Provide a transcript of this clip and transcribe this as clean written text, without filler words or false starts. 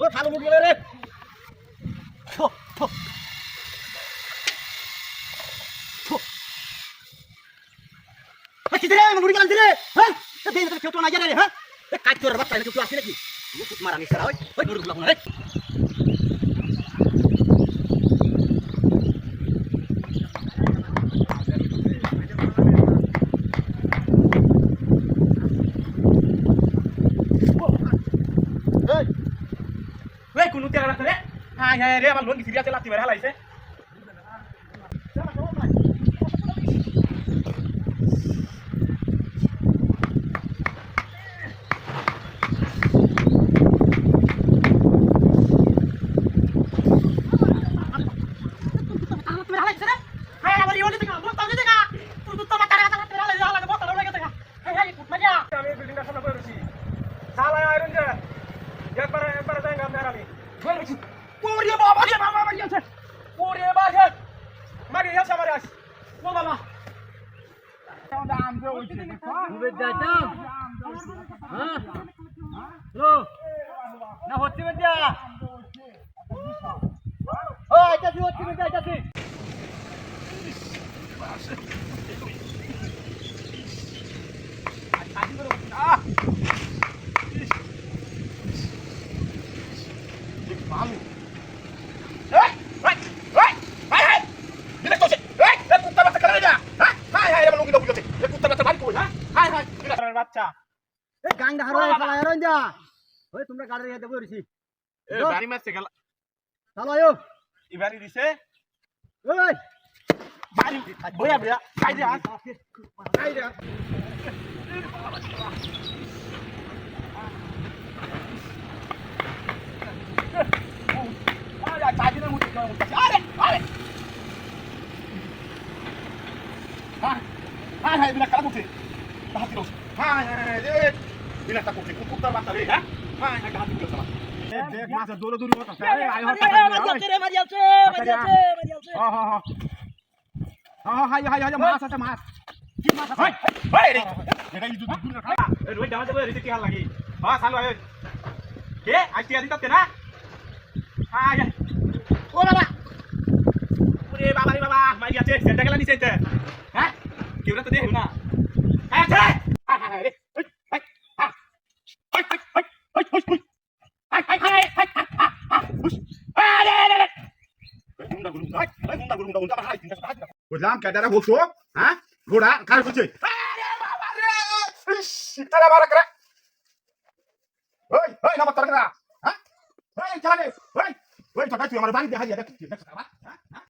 তোর খালো মুড়ি গেলে রে থো থো থো কিরে মুড়ি গেল দিলে হ্যাঁ তে দেন তো কেউ তো না জানে রে হ্যাঁ এ কাজ তোর বাচ্চা কেউ আসে নাকি ও খুব মারানি সারা ওই মুড়ি গুলো রে এই কোন তেরা রাখতে রে হাই হাই রে আমার লোন কি সিরিয়াসে লাতি মেরে হালাইছে বাচ্চা এই গাংডা হারাই ফেলা হারাই যা ওই তোমরা গাড়ি রেখে দেবো রিসি এ বাড়ি মারছে গেল চলো আয়ো ই বাড়ি দিছে ওই বাড়ি বয়া বয়া কাই দে কাই দে আরে কাজি না মুতি আরে আরে হ্যাঁ হ্যাঁ বিনা কালা মুতি হাতি রোজ হ্যাঁ হ্যাঁ রে বিনা তা করতে কুকুরটার বাচ্চা রে হ্যাঁ হ্যাঁ একটা হাতি দিও সালা দেখ মাছ দৌড় দৌড় করতে আই হর টাকা মারিয়াছে হ্যাঁ হ্যাঁ হ্যাঁ হাই হাই হাই মাছ আছে মাছ কি মাছ আছে ভাই রে এটা ইদু দূর না খা এ রই দাও দেবে রিতে কি হাল লাগি হ্যাঁ সালো আয় কে আইতে আদি ততে না আয় ও বাবা ওরে বাবা রে বাবা মারিয়াছে সেটা গেলা নিছে হ্যাঁ কেউরা তো দেখ না আছে হাই হাই রে high high high high high high high high high আরে বুঝলাম কেটারা বলছো হ্যাঁ ঘোড়া কার বলছে আরে বাবা রে সিতারা মারা করে ওই ওই না মারা করে হ্যাঁ ওই চালা নে ওই ওই তো তুই আমার বাড়ি দেখা দিয়া দেখ দেখছ বাবা হ্যাঁ